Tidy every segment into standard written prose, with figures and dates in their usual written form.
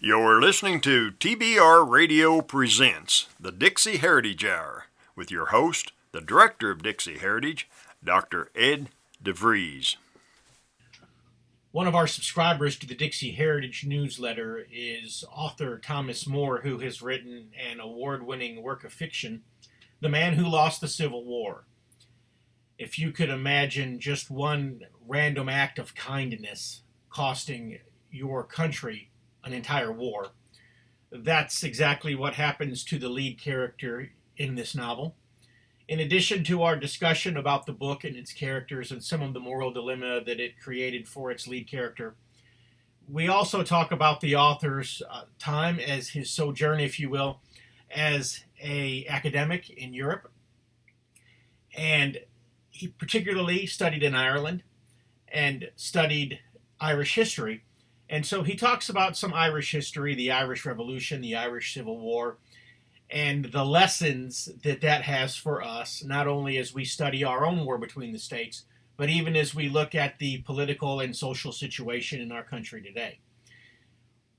You're listening to TBR Radio Presents the Dixie Heritage Hour with your host, the Director of Dixie Heritage, Dr. Ed DeVries. One of our subscribers to the Dixie Heritage newsletter is author Thomas More, who has written an award-winning work of fiction, The Man Who Lost the Civil War. If you could imagine just one random act of kindness costing your country an entire war, that's exactly what happens to the lead character in this novel. In addition to our discussion about the book and its characters and some of the moral dilemma that it created for its lead character, we also talk about the author's time as his sojourn, if you will, as an academic in Europe. And he particularly studied in Ireland and studied Irish history. And so he talks about some Irish history, the Irish Revolution, the Irish Civil War, and the lessons that that has for us, not only as we study our own war between the states, but even as we look at the political and social situation in our country today.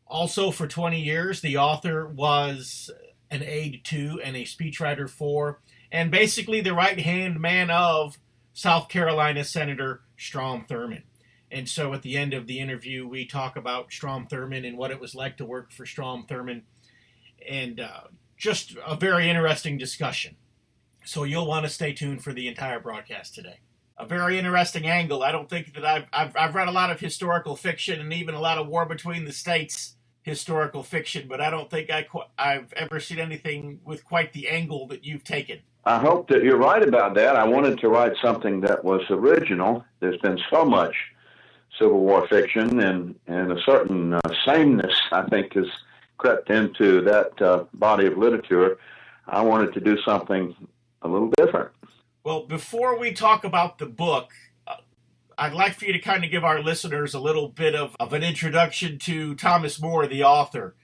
Also, for 20 years, the author was an aide to and a speechwriter for, and basically the right-hand man of South Carolina Senator Strom Thurmond. And so at the end of the interview, we talk about Strom Thurmond and what it was like to work for Strom Thurmond, and just a very interesting discussion. So you'll want to stay tuned for the entire broadcast today. A very interesting angle. I don't think that I've read a lot of historical fiction and even a lot of war between the states historical fiction, but I don't think I've ever seen anything with quite the angle that you've taken. I hope that you're right about that. I wanted to write something that was original. There's been so much Civil War fiction, and a certain sameness, I think, has crept into that body of literature. I wanted to do something a little different. Well, before we talk about the book, I'd like for you to kind of give our listeners a little bit of an introduction to Thomas More, the author.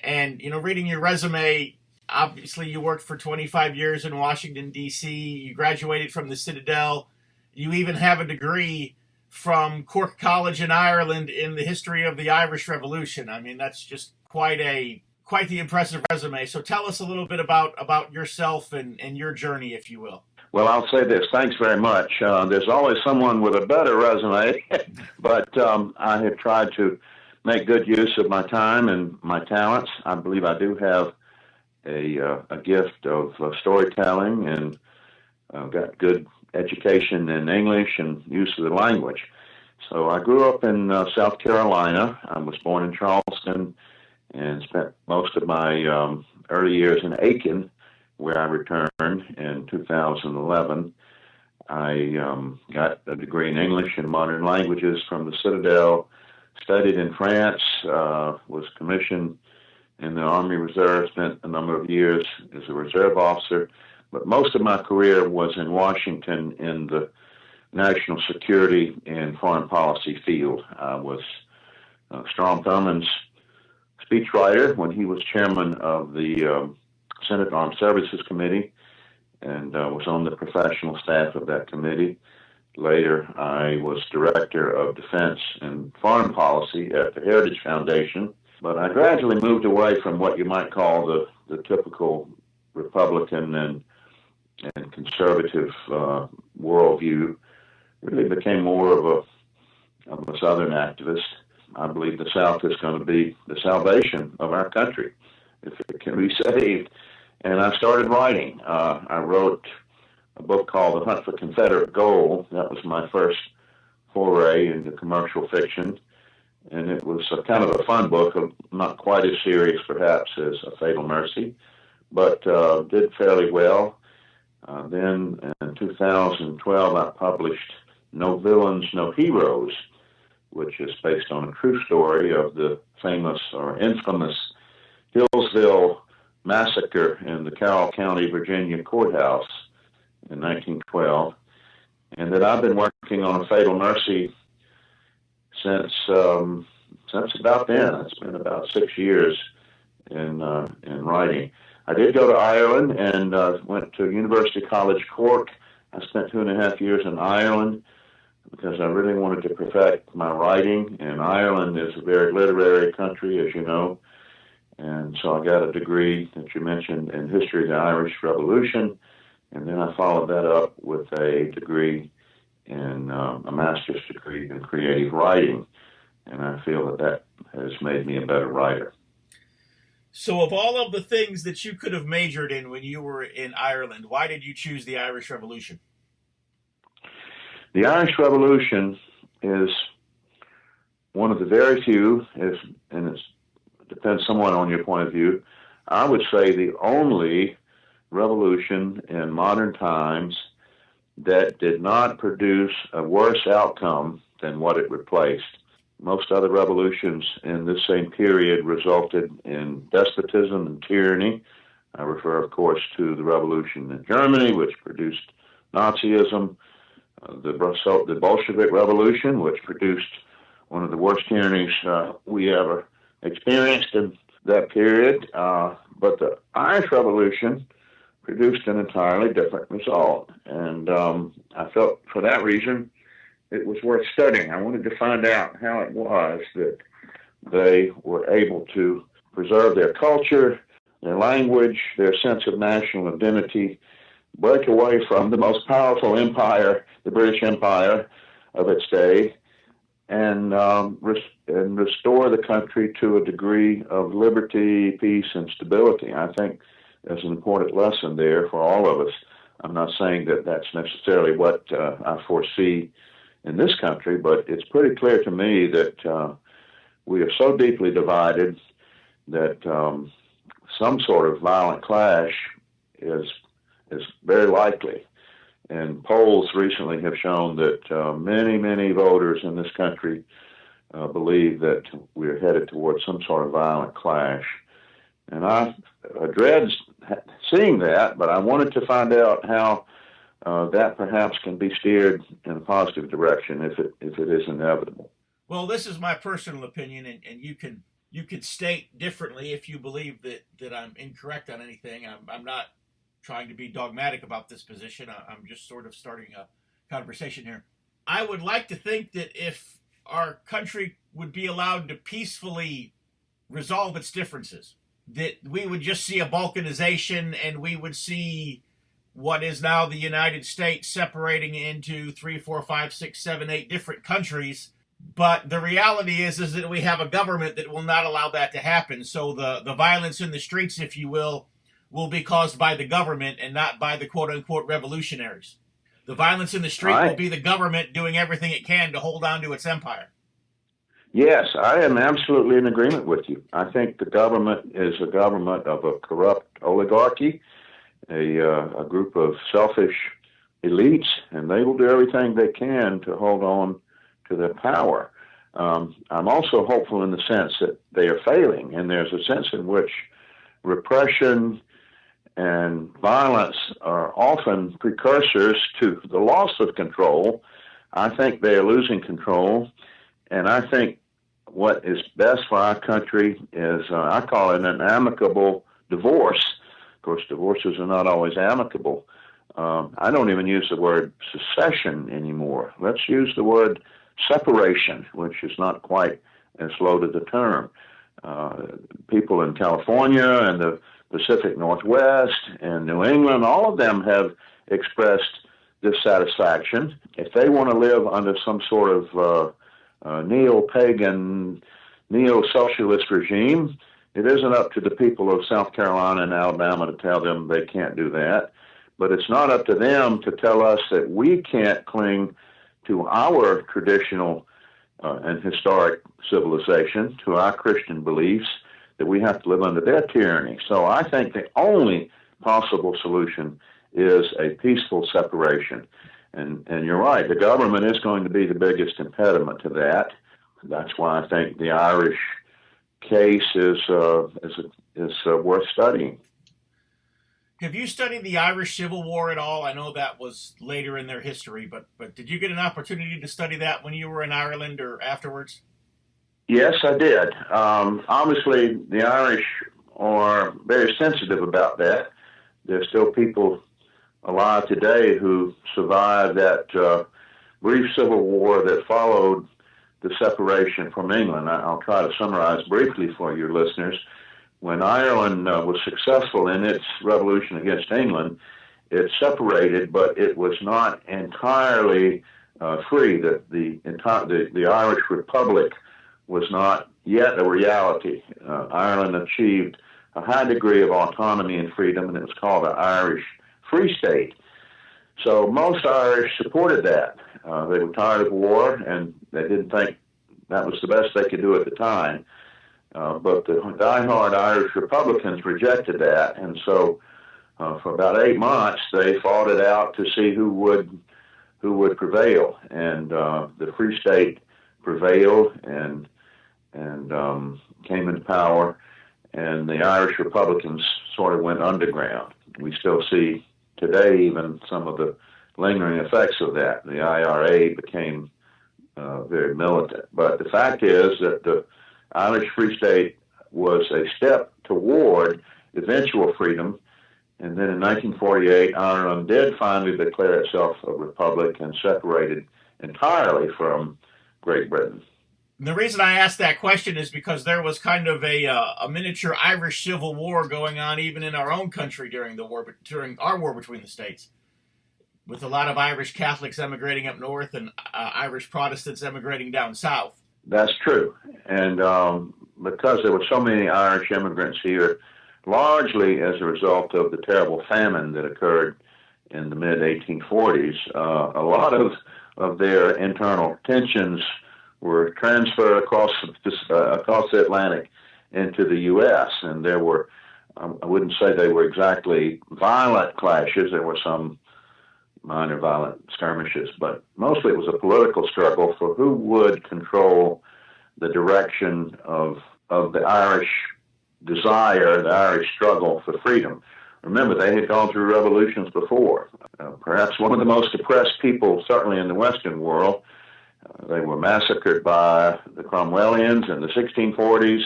And, you know, reading your resume, obviously you worked for 25 years in Washington, D.C. You graduated from the Citadel. You even have a degree from Cork College in Ireland in the history of the Irish Revolution. I mean, that's just quite the impressive resume. So tell us a little bit about yourself and your journey, if you will. Well, I'll say this. Thanks very much. There's always someone with a better resume, but I have tried to make good use of my time and my talents. I believe I do have a gift of storytelling, and I've got good education in English and use of the language. So I grew up in South Carolina. I was born in Charleston and spent most of my early years in Aiken, where I returned in 2011. I got a degree in English and modern languages from the Citadel, studied in France, was commissioned in the Army Reserve, spent a number of years as a reserve officer, but most of my career was in Washington in the national security and foreign policy field. I was Strom Thurmond's speechwriter when he was chairman of the Senate Armed Services Committee, and was on the professional staff of that committee. Later, I was director of defense and foreign policy at the Heritage Foundation, but I gradually moved away from what you might call the typical Republican and conservative worldview. Really became more of a Southern activist. I believe the South is going to be the salvation of our country if it can be saved. And I started writing. I wrote a book called The Hunt for Confederate Gold. That was my first foray into commercial fiction. And it was a kind of a fun book, not quite as serious perhaps as A Fatal Mery, but did fairly well. Then in 2012, I published No Villains, No Heroes, which is based on a true story of the famous or infamous Hillsville massacre in the Carroll County, Virginia courthouse in 1912, and that I've been working on A Fatal Mery since about then. It's been about 6 years in writing. I did go to Ireland and went to University College Cork. I spent 2.5 years in Ireland. because I really wanted to perfect my writing, and Ireland is a very literary country, as you know. And so I got a degree that you mentioned in history of the Irish Revolution, and then I followed that up with a degree in a master's degree in creative writing, and I feel that that has made me a better writer. So of all of the things that you could have majored in when you were in Ireland, why did you choose the Irish Revolution? The Irish Revolution is one of the very few, and it depends somewhat on your point of view, I would say the only revolution in modern times that did not produce a worse outcome than what it replaced. Most other revolutions in this same period resulted in despotism and tyranny. I refer, of course, to the revolution in Germany, which produced Nazism, the Bolshevik Revolution, which produced one of the worst tyrannies we ever experienced in that period. But the Irish Revolution produced an entirely different result. And I felt for that reason it was worth studying. I wanted to find out how it was that they were able to preserve their culture, their language, their sense of national identity, break away from the most powerful empire, the British Empire of its day, and restore the country to a degree of liberty, peace, and stability. I think there's an important lesson there for all of us. I'm not saying that that's necessarily what I foresee in this country, but it's pretty clear to me that we are so deeply divided that some sort of violent clash is very likely. And polls recently have shown that many voters in this country believe that we're headed towards some sort of violent clash. And I dread seeing that, but I wanted to find out how that perhaps can be steered in a positive direction if it is inevitable. Well, this is my personal opinion, and you can state differently if you believe that I'm incorrect on anything. I'm not trying to be dogmatic about this position. I'm just sort of starting a conversation here. I would like to think that if our country would be allowed to peacefully resolve its differences, that we would just see a balkanization and we would see what is now the United States separating into 3, 4, 5, 6, 7, 8 different countries. But the reality is that we have a government that will not allow that to happen. So the violence in the streets, if you will be caused by the government and not by the quote-unquote revolutionaries. The violence in the street will be the government doing everything it can to hold on to its empire. Yes, I am absolutely in agreement with you. I think the government is a government of a corrupt oligarchy, a group of selfish elites, and they will do everything they can to hold on to their power. I'm also hopeful in the sense that they are failing, and there's a sense in which repression and violence are often precursors to the loss of control. I think they are losing control, and I think what is best for our country is, I call it an amicable divorce. Of course, divorces are not always amicable. I don't even use the word secession anymore. Let's use the word separation, which is not quite as loaded a term. People in California and the Pacific Northwest and New England, all of them have expressed dissatisfaction. If they want to live under some sort of neo-pagan, neo-socialist regime, it isn't up to the people of South Carolina and Alabama to tell them they can't do that. But it's not up to them to tell us that we can't cling to our traditional and historic civilization, to our Christian beliefs, that we have to live under their tyranny. So I think the only possible solution is a peaceful separation. And you're right, the government is going to be the biggest impediment to that. That's why I think the Irish case is worth studying. Have you studied the Irish Civil War at all? I know that was later in their history, but did you get an opportunity to study that when you were in Ireland or afterwards? Yes, I did. Obviously, the Irish are very sensitive about that. There's still people alive today who survived that brief civil war that followed the separation from England. I'll try to summarize briefly for your listeners. When Ireland was successful in its revolution against England, it separated, but it was not entirely free. The Irish Republic was not yet a reality. Ireland achieved a high degree of autonomy and freedom, and it was called the Irish Free State. So most Irish supported that. They were tired of war, and they didn't think that was the best they could do at the time. But the diehard Irish Republicans rejected that, and so for about 8 months they fought it out to see who would prevail. And the Free State prevailed and came into power, and the Irish Republicans sort of went underground. We still see today even some of the lingering effects of that. The IRA became very militant. But the fact is that the Irish Free State was a step toward eventual freedom. And then in 1948, Ireland did finally declare itself a republic and separated entirely from Great Britain. The reason I asked that question is because there was kind of a miniature Irish Civil War going on even in our own country during our war between the states, with a lot of Irish Catholics emigrating up north and Irish Protestants emigrating down south. That's true. And because there were so many Irish immigrants here, largely as a result of the terrible famine that occurred in the mid-1840s, a lot of their internal tensions were transferred across the Atlantic into the U.S., and there were, I wouldn't say they were exactly violent clashes. There were some minor violent skirmishes, but mostly it was a political struggle for who would control the direction of the Irish desire, the Irish struggle for freedom. Remember, they had gone through revolutions before. Perhaps one of the most oppressed people, certainly in the Western world. They were massacred by the Cromwellians in the 1640s.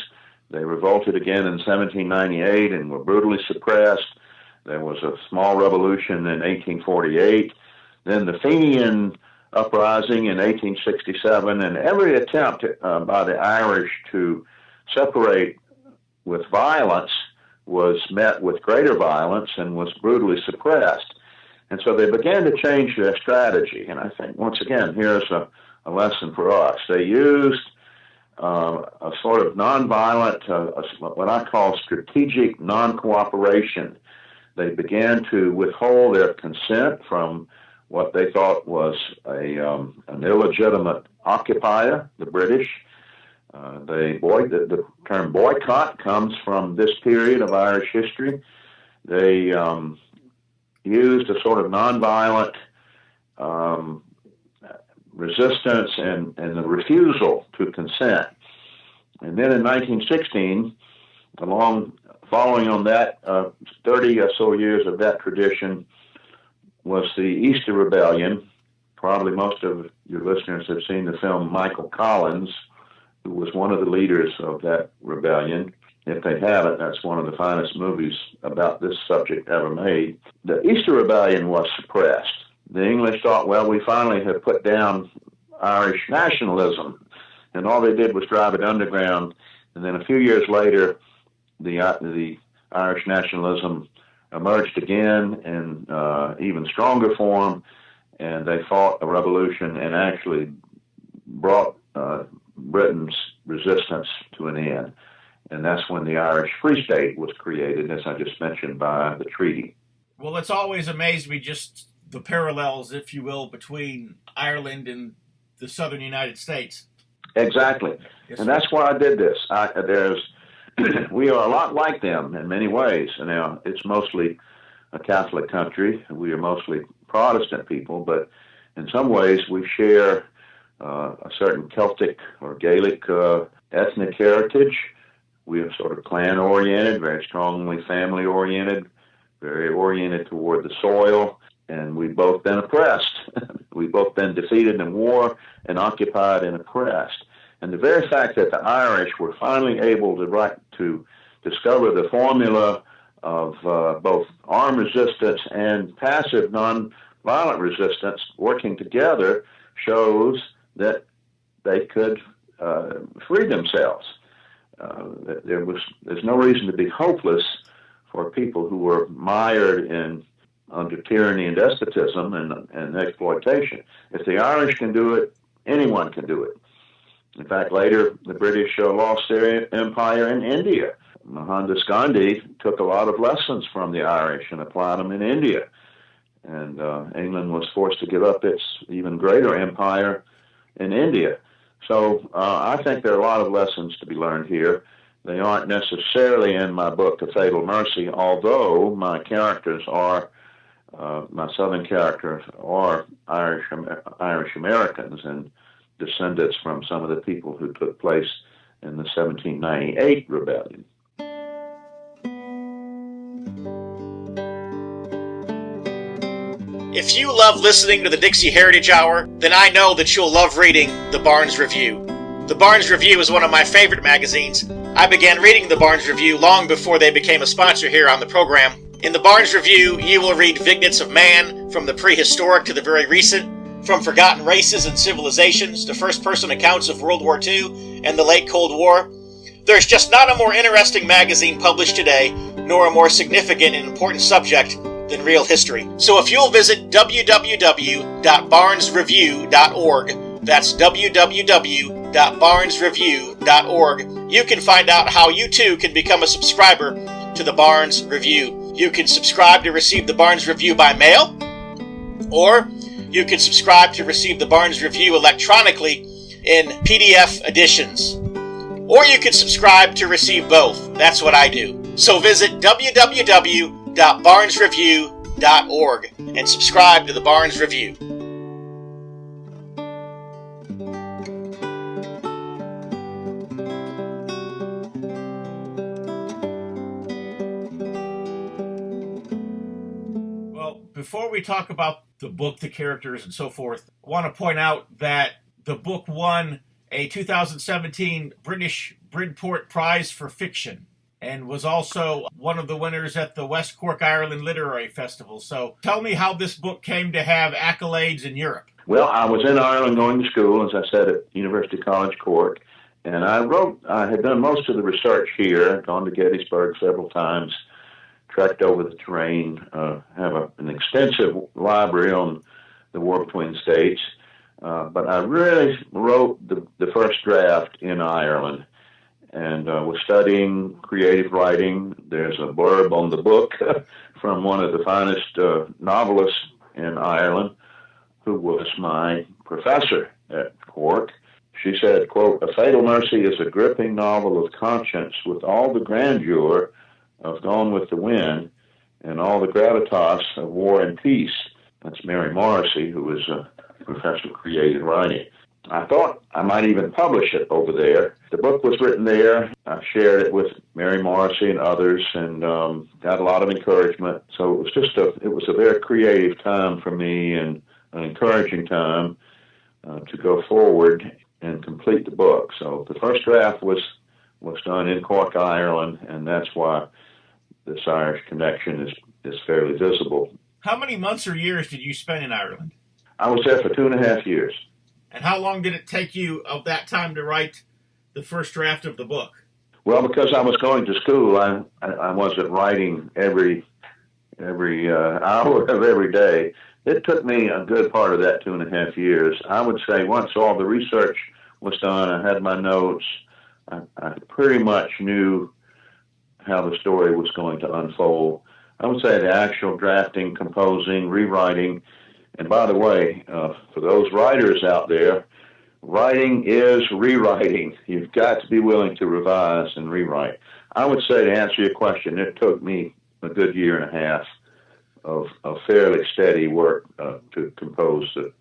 They revolted again in 1798 and were brutally suppressed. There was a small revolution in 1848. Then the Fenian uprising in 1867, and every attempt by the Irish to separate with violence was met with greater violence and was brutally suppressed. And so they began to change their strategy. And I think, once again, here's a lesson for us. They used a sort of nonviolent, what I call strategic non-cooperation. They began to withhold their consent from what they thought was an illegitimate occupier, the British. The term boycott comes from this period of Irish history. They used a sort of nonviolent resistance and the refusal to consent. And then in 1916, following on that, 30 or so years of that tradition was the Easter Rebellion. Probably most of your listeners have seen the film Michael Collins, who was one of the leaders of that rebellion. If they haven't, that's one of the finest movies about this subject ever made. The Easter Rebellion was suppressed. The English thought, well, we finally have put down Irish nationalism, and all they did was drive it underground. And then a few years later, the Irish nationalism emerged again in even stronger form, and they fought a revolution and actually brought Britain's resistance to an end. And that's when the Irish Free State was created, as I just mentioned, by the treaty. Well, it's always amazed me just the parallels, if you will, between Ireland and the southern United States. Exactly. Yes, and that's why I did this. We are a lot like them in many ways. Now, it's mostly a Catholic country. We are mostly Protestant people, but in some ways we share a certain Celtic or Gaelic ethnic heritage. We are sort of clan-oriented, very strongly family-oriented, very oriented toward the soil, and we've both been oppressed. We've both been defeated in war and occupied and oppressed. And the very fact that the Irish were finally able to discover the formula of both armed resistance and passive nonviolent resistance working together shows that they could free themselves. There's no reason to be hopeless for people who were mired under tyranny and despotism and exploitation. If the Irish can do it, anyone can do it. In fact, later the British lost their empire in India. Mohandas Gandhi took a lot of lessons from the Irish and applied them in India. And England was forced to give up its even greater empire in India. So I think there are a lot of lessons to be learned here. They aren't necessarily in my book, The Fatal Mery, although my characters are, my Southern characters are Irish Americans and descendants from some of the people who took place in the 1798 rebellion. If you love listening to the Dixie Heritage Hour, then I know that you'll love reading the Barnes Review. The Barnes Review is one of my favorite magazines. I began reading the Barnes Review long before they became a sponsor here on the program. In the Barnes Review, you will read vignettes of man, from the prehistoric to the very recent, from forgotten races and civilizations to first-person accounts of World War II and the late Cold War. There's just not a more interesting magazine published today, nor a more significant and important subject than real history. So if you'll visit www.barnesreview.org, that's www.barnesreview.org, you can find out how you too can become a subscriber to the Barnes Review. You can subscribe to receive the Barnes Review by mail, or you can subscribe to receive the Barnes Review electronically in PDF editions. Or you can subscribe to receive both. That's what I do. So visit www.barnesreview.org and subscribe to the Barnes Review. Well, before we talk about the book, the characters, and so forth, I want to point out that the book won a 2017 British Bridport Prize for Fiction and was also one of the winners at the West Cork, Ireland Literary Festival. So tell me how this book came to have accolades in Europe. Well, I was in Ireland going to school, as I said, at University College Cork, and I had done most of the research here, gone to Gettysburg several times, trekked over the terrain, have an extensive library on the war between states. But I really wrote the first draft in Ireland and was studying creative writing. There's a blurb on the book from one of the finest novelists in Ireland, who was my professor at Cork. She said, quote, "A Fatal Mery is a gripping novel of conscience with all the grandeur of Gone with the Wind and all the gravitas of War and Peace." That's Mary Morrissey, who was a professor of creative writing. I thought I might even publish it over there. The book was written there. I shared it with Mary Morrissey and others and got a lot of encouragement. So it was a very creative time for me and an encouraging time to go forward and complete the book. So the first draft was done in Cork, Ireland, and that's why this Irish connection is fairly visible. How many months or years did you spend in Ireland? I was there for 2.5 years. And how long did it take you of that time to write the first draft of the book? Well, because I was going to school, I wasn't writing every hour of every day. It took me a good part of that 2.5 years. I would say once all the research was done, I had my notes, I pretty much knew how the story was going to unfold. I would say the actual drafting, composing, rewriting. And by the way, for those writers out there, writing is rewriting. You've got to be willing to revise and rewrite. I would say, to answer your question, it took me a good 1.5 years of fairly steady work to compose the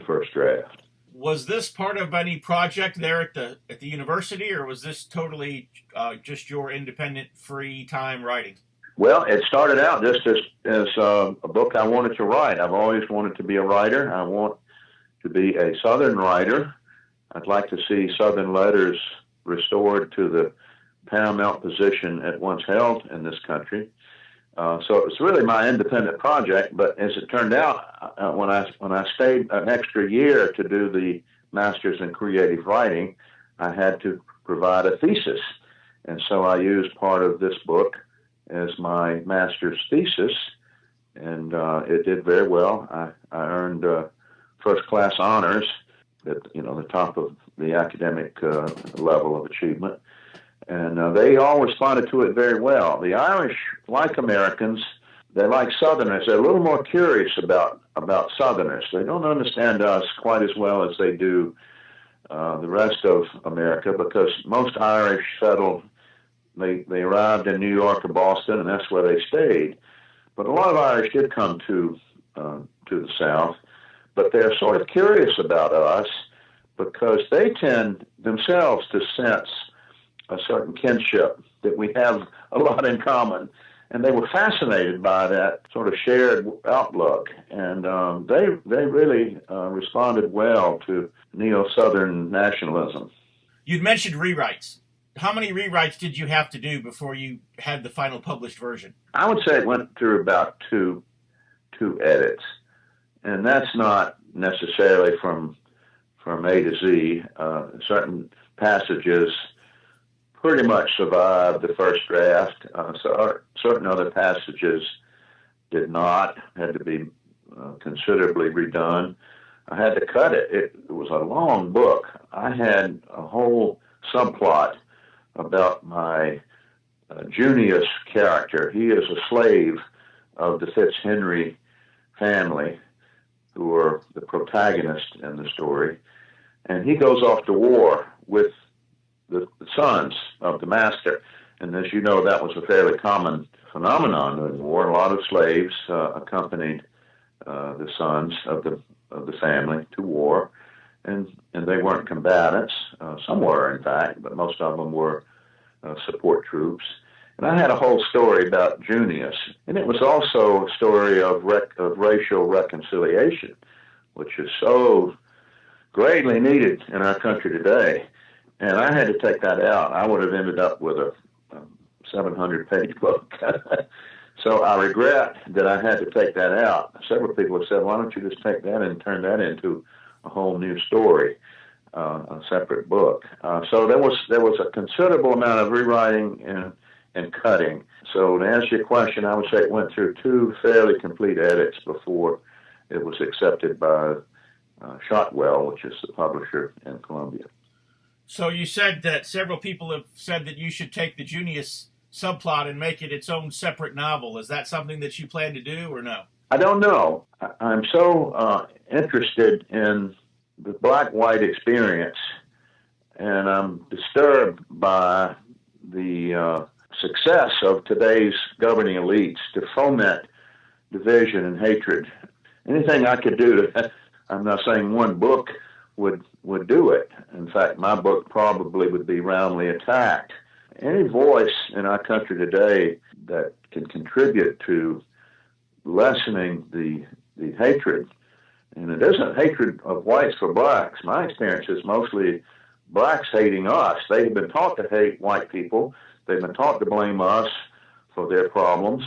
first draft. Was this part of any project there at the university, or was this totally just your independent, free time writing? Well, it started out just as a book I wanted to write. I've always wanted to be a writer. I want to be a Southern writer. I'd like to see Southern letters restored to the paramount position it once held in this country. So it was really my independent project. But as it turned out, when I stayed an extra year to do the Master's in Creative Writing, I had to provide a thesis. And so I used part of this book as my master's thesis, and it did very well. I earned first-class honors at the top of the academic level of achievement. And they all responded to it very well. The Irish, like Americans, they like Southerners. They're a little more curious about Southerners. They don't understand us quite as well as they do the rest of America, because most Irish settled, they arrived in New York or Boston, and that's where they stayed. But a lot of Irish did come to the South, but they're sort of curious about us because they tend themselves to sense a certain kinship, that we have a lot in common. And they were fascinated by that sort of shared outlook. And they really responded well to neo-Southern nationalism. You'd mentioned rewrites. How many rewrites did you have to do before you had the final published version? I would say it went through about two edits. And that's not necessarily from A to Z. Certain passages pretty much survived the first draft. So certain other passages did not, had to be considerably redone. I had to cut it. It was a long book. I had a whole subplot about my Junius character. He is a slave of the FitzHenry family, who are the protagonist in the story. And he goes off to war with the sons of the master. And as you know, that was a fairly common phenomenon in the war. A lot of slaves accompanied the sons of the family to war, and they weren't combatants. Some were, in fact, but most of them were support troops. And I had a whole story about Junius, and it was also a story of racial reconciliation, which is so greatly needed in our country today. And I had to take that out. I would have ended up with a 700-page book. So I regret that I had to take that out. Several people have said, why don't you just take that and turn that into a whole new story, a separate book. So there was a considerable amount of rewriting and cutting. So to answer your question, I would say it went through two fairly complete edits before it was accepted by Shotwell, which is the publisher in Columbia. So you said that several people have said that you should take the Junius subplot and make it its own separate novel. Is that something that you plan to do or no? I don't know. I'm so interested in the black-white experience, and I'm disturbed by the success of today's governing elites to foment division and hatred. Anything I could do to, I'm not saying one book would do it. In fact, my book probably would be roundly attacked. Any voice in our country today that can contribute to lessening the hatred, and it isn't hatred of whites for blacks. My experience is mostly blacks hating us. They've been taught to hate white people. They've been taught to blame us for their problems.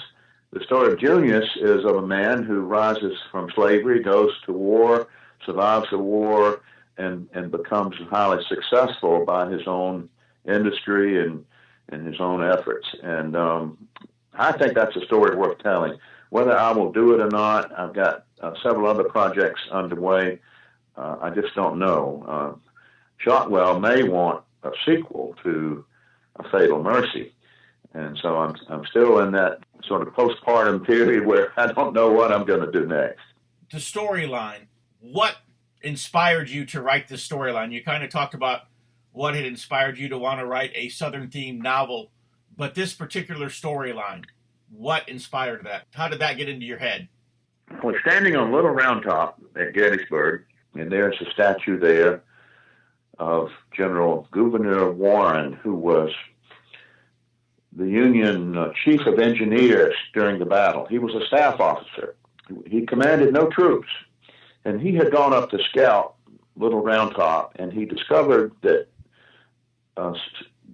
The story of Junius is of a man who rises from slavery, goes to war, survives the war, and becomes highly successful by his own industry and his own efforts. And I think that's a story worth telling. Whether I will do it or not, I've got several other projects underway. I just don't know. Shotwell may want a sequel to A Fatal Mery. And so I'm still in that sort of postpartum period where I don't know what I'm going to do next. The storyline, what inspired you to write this storyline? You kind of talked about what had inspired you to want to write a Southern-themed novel, but this particular storyline, what inspired that? How did that get into your head? I was standing on Little Round Top at Gettysburg, and there's a statue there of General Gouverneur Warren, who was the Union chief of engineers during the battle. He was a staff officer. He commanded no troops. And he had gone up to scout Little Round Top, and he discovered that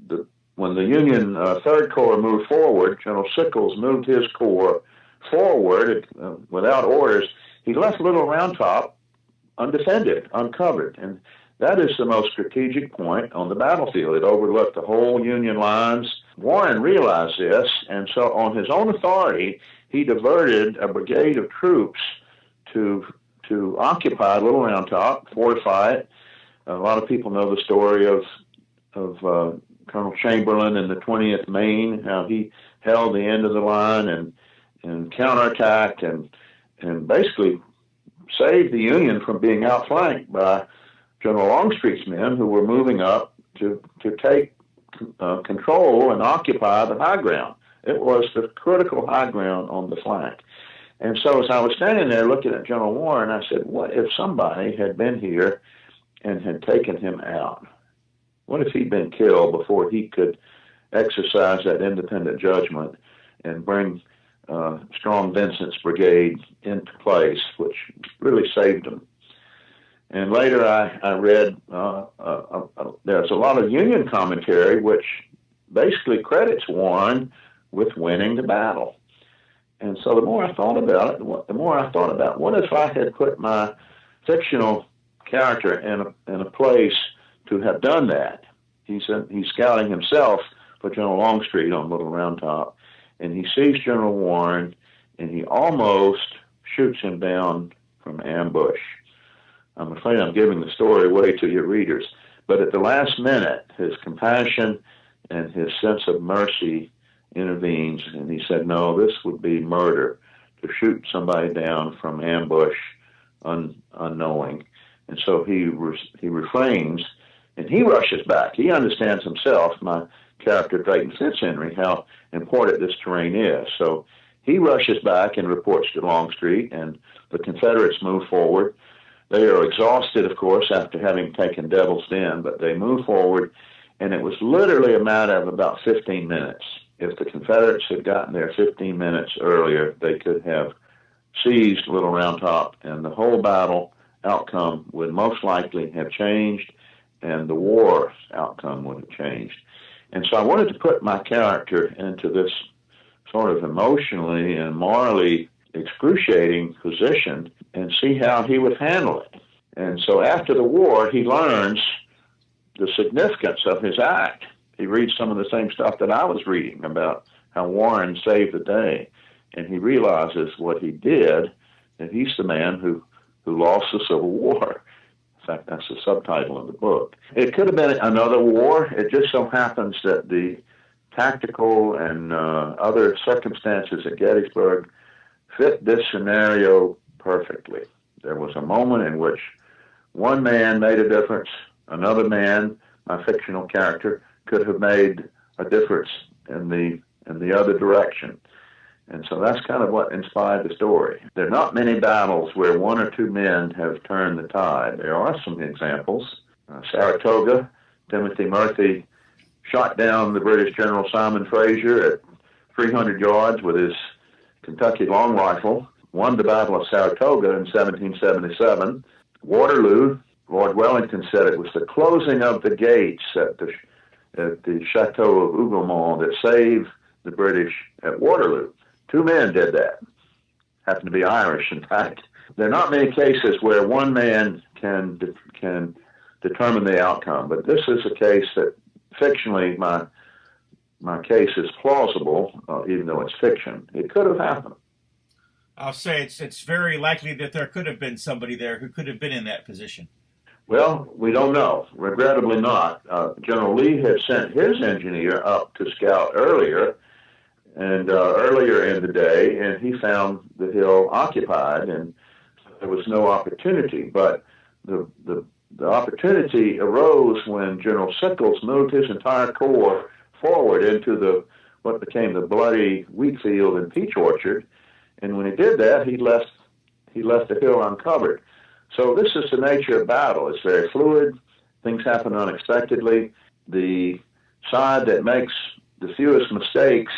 the when the Union Third Corps moved forward, General Sickles moved his corps forward without orders. He left Little Round Top undefended, uncovered, and that is the most strategic point on the battlefield. It overlooked the whole Union lines. Warren realized this, and so on his own authority, he diverted a brigade of troops to occupy Little Round Top, fortify it. A lot of people know the story of Colonel Chamberlain in the 20th Maine, how he held the end of the line and counterattacked and basically saved the Union from being outflanked by General Longstreet's men, who were moving up to take control and occupy the high ground. It was the critical high ground on the flank. And so as I was standing there looking at General Warren, I said, what if somebody had been here and had taken him out? What if he'd been killed before he could exercise that independent judgment and bring Strong Vincent's brigade into place, which really saved him? And later I read there's a lot of Union commentary which basically credits Warren with winning the battle. And so the more I thought about it, the more I thought about what if I had put my fictional character in a place to have done that. He's scouting himself for General Longstreet on Little Round Top, and he sees General Warren, and he almost shoots him down from ambush. I'm afraid I'm giving the story away to your readers, but at the last minute, his compassion and his sense of mercy intervenes, and he said, no, this would be murder, to shoot somebody down from ambush unknowing. And so he refrains, and he rushes back. He understands himself, my character Drayton FitzHenry, how important this terrain is. So he rushes back and reports to Longstreet, and the Confederates move forward. They are exhausted, of course, after having taken Devil's Den, but they move forward, and it was literally a matter of about 15 minutes. If the Confederates had gotten there 15 minutes earlier, they could have seized Little Round Top, and the whole battle outcome would most likely have changed, and the war outcome would have changed. And so I wanted to put my character into this sort of emotionally and morally excruciating position and see how he would handle it. And so after the war, he learns the significance of his act. He reads some of the same stuff that I was reading about how Warren saved the day, and he realizes what he did, and he's the man who lost the Civil War. In fact, that's the subtitle of the book. It could have been another war. It just so happens that the tactical and other circumstances at Gettysburg fit this scenario perfectly. There was a moment in which one man made a difference, another man, my fictional character, could have made a difference in the other direction. And so that's kind of what inspired the story. There are not many battles where one or two men have turned the tide. There are some examples. Saratoga, Timothy Murphy shot down the British General Simon Fraser at 300 yards with his Kentucky long rifle, won the Battle of Saratoga in 1777. Waterloo, Lord Wellington said it was the closing of the gates at the Chateau of Hougoumont that saved the British at Waterloo. Two men did that. Happened to be Irish, in fact. There are not many cases where one man can determine the outcome, but this is a case that fictionally my case is plausible, even though it's fiction. It could have happened. I'll say it's very likely that there could have been somebody there who could have been in that position. Well, we don't know. Regrettably not. General Lee had sent his engineer up to scout earlier in the day, and he found the hill occupied, and there was no opportunity. But the opportunity arose when General Sickles moved his entire corps forward into what became the bloody wheat field and peach orchard, and when he did that, he left the hill uncovered. So this is the nature of battle. It's very fluid. Things happen unexpectedly. The side that makes the fewest mistakes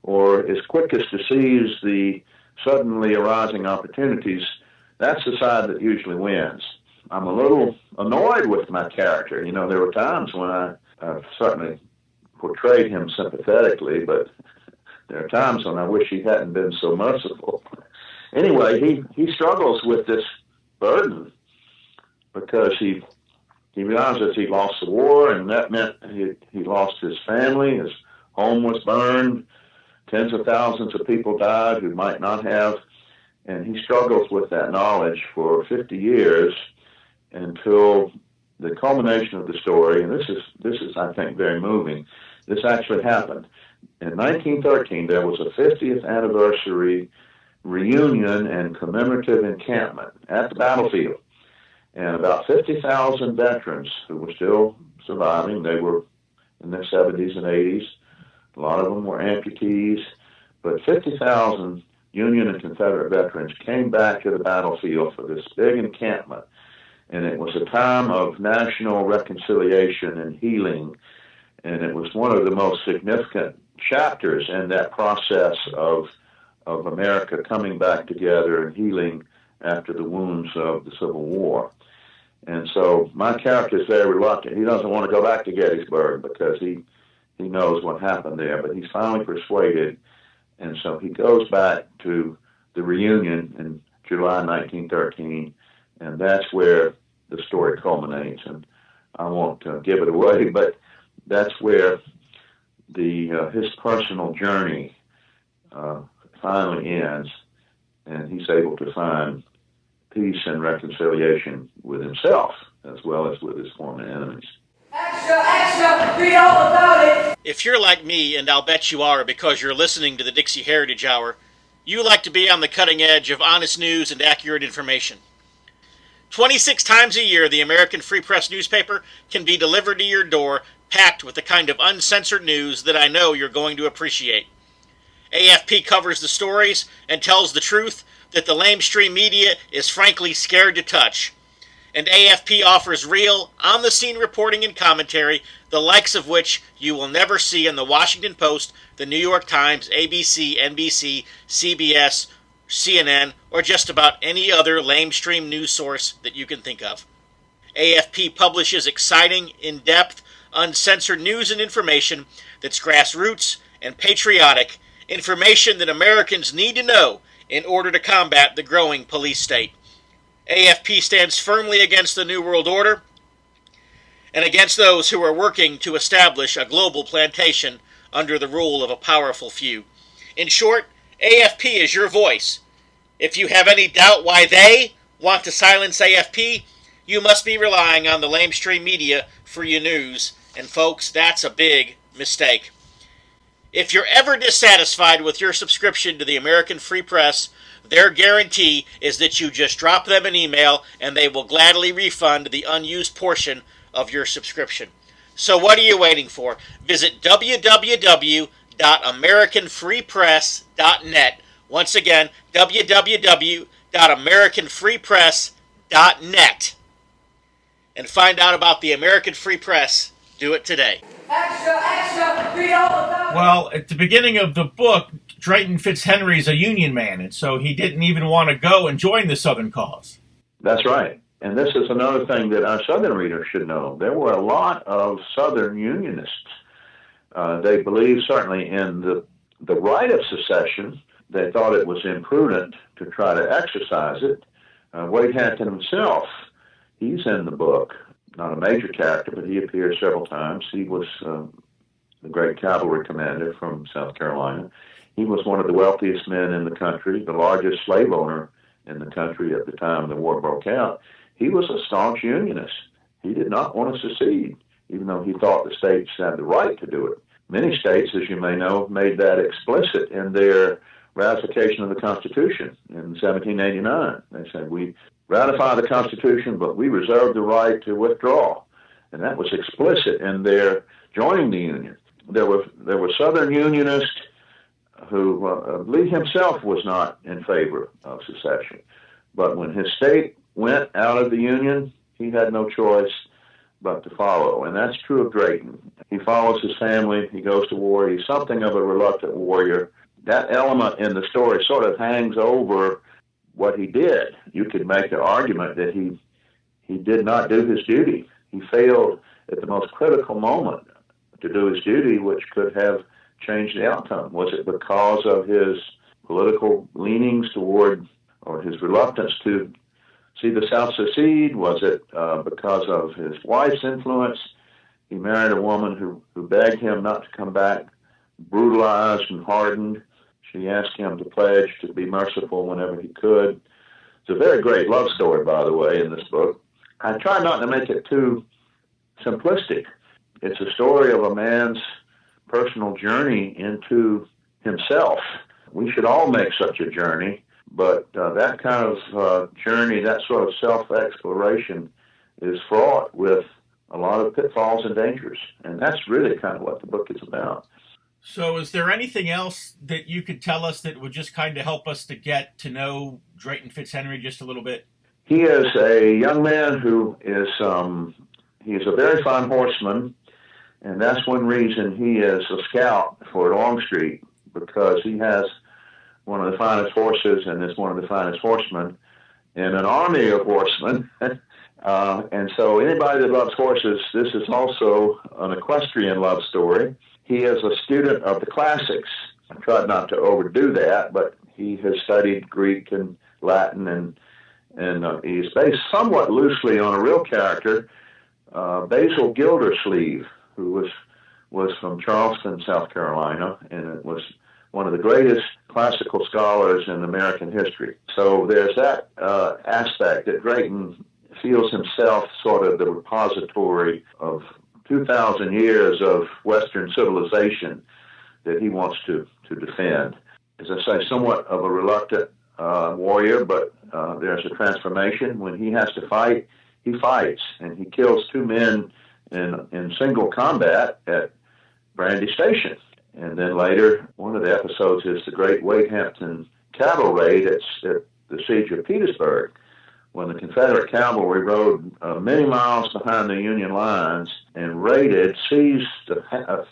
or is quickest to seize the suddenly arising opportunities, that's the side that usually wins. I'm a little annoyed with my character. You know, there were times when I certainly portrayed him sympathetically, but there are times when I wish he hadn't been so merciful. Anyway, he struggles with this burden because he realizes he lost the war, and that meant he lost his family. His home was burned. Tens of thousands of people died who might not have. And he struggles with that knowledge for 50 years until the culmination of the story. And this is, I think, very moving. This actually happened. In 1913, there was a 50th anniversary reunion and commemorative encampment at the battlefield. And about 50,000 veterans who were still surviving, they were in their 70s and 80s. A lot of them were amputees, but 50,000 Union and Confederate veterans came back to the battlefield for this big encampment. And it was a time of national reconciliation and healing. And it was one of the most significant chapters in that process of America coming back together and healing after the wounds of the Civil War. And so my character is very reluctant. He doesn't want to go back to Gettysburg because he knows what happened there, but he's finally persuaded. And so he goes back to the reunion in July 1913, and that's where the story culminates. And I won't give it away, but that's where his personal journey finally ends, and he's able to find peace and reconciliation with himself as well as with his former enemies. Extra, read all about it. If you're like me, and I'll bet you are because you're listening to the Dixie Heritage Hour, you like to be on the cutting edge of honest news and accurate information. 26 times a year, the American Free Press newspaper can be delivered to your door, packed with the kind of uncensored news that I know you're going to appreciate. AFP covers the stories and tells the truth that the lamestream media is frankly scared to touch. And AFP offers real, on-the-scene reporting and commentary, the likes of which you will never see in the Washington Post, the New York Times, ABC, NBC, CBS, CNN, or just about any other lamestream news source that you can think of. AFP publishes exciting, in-depth, uncensored news and information that's grassroots and patriotic, information that Americans need to know in order to combat the growing police state. AFP stands firmly against the New World Order and against those who are working to establish a global plantation under the rule of a powerful few. In short, AFP is your voice. If you have any doubt why they want to silence AFP, you must be relying on the lamestream media for your news, and folks, that's a big mistake. If you're ever dissatisfied with your subscription to the American Free Press, their guarantee is that you just drop them an email and they will gladly refund the unused portion of your subscription. So what are you waiting for? Visit www.americanfreepress.net. Once again, www.americanfreepress.net. And find out about the American Free Press. Do it today. Extra, read all about it. Well, at the beginning of the book, Drayton FitzHenry is a Union man, and so he didn't even want to go and join the Southern cause. That's right. And this is another thing that our Southern readers should know. There were a lot of Southern Unionists. They believed certainly in the right of secession. They thought it was imprudent to try to exercise it. Wade Hampton himself, he's in the book. Not a major character, but he appears several times. He was the great cavalry commander from South Carolina. He was one of the wealthiest men in the country, the largest slave owner in the country at the time the war broke out. He was a staunch Unionist. He did not want to secede, even though he thought the states had the right to do it. Many states, as you may know, made that explicit in their ratification of the Constitution in 1789. They said, we ratify the Constitution, but we reserve the right to withdraw. And that was explicit in their joining the Union. There were Southern Unionists who Lee himself was not in favor of secession. But when his state went out of the Union, he had no choice but to follow. And that's true of Drayton. He follows his family. He goes to war. He's something of a reluctant warrior. That element in the story sort of hangs over what he did. You could make the argument that he did not do his duty. He failed at the most critical moment to do his duty, which could have changed the outcome? Was it because of his political leanings toward, or his reluctance to see the South secede? Was it because of his wife's influence? He married a woman who begged him not to come back, brutalized and hardened. She asked him to pledge to be merciful whenever he could. It's a very great love story, by the way, in this book. I try not to make it too simplistic. It's a story of a man's personal journey into himself. We should all make such a journey, but that kind of journey, that sort of self-exploration is fraught with a lot of pitfalls and dangers, and that's really kind of what the book is about. So is there anything else that you could tell us that would just kind of help us to get to know Drayton FitzHenry just a little bit? He is a young man who is he's a very fine horseman, and that's one reason he is a scout for Longstreet, because he has one of the finest horses and is one of the finest horsemen in an army of horsemen. And so anybody that loves horses, this is also an equestrian love story. He is a student of the classics. I tried not to overdo that, but he has studied Greek and Latin, and he's based somewhat loosely on a real character, Basil Gildersleeve, who was from Charleston, South Carolina, and it was one of the greatest classical scholars in American history. So there's that aspect that Drayton feels himself sort of the repository of 2,000 years of Western civilization that he wants to defend. As I say, somewhat of a reluctant warrior, but there's a transformation. When he has to fight, he fights, and he kills two men in single combat at Brandy Station. And then later, one of the episodes is the Great Wade Hampton cattle raid at the Siege of Petersburg, when the Confederate cavalry rode many miles behind the Union lines and raided, seized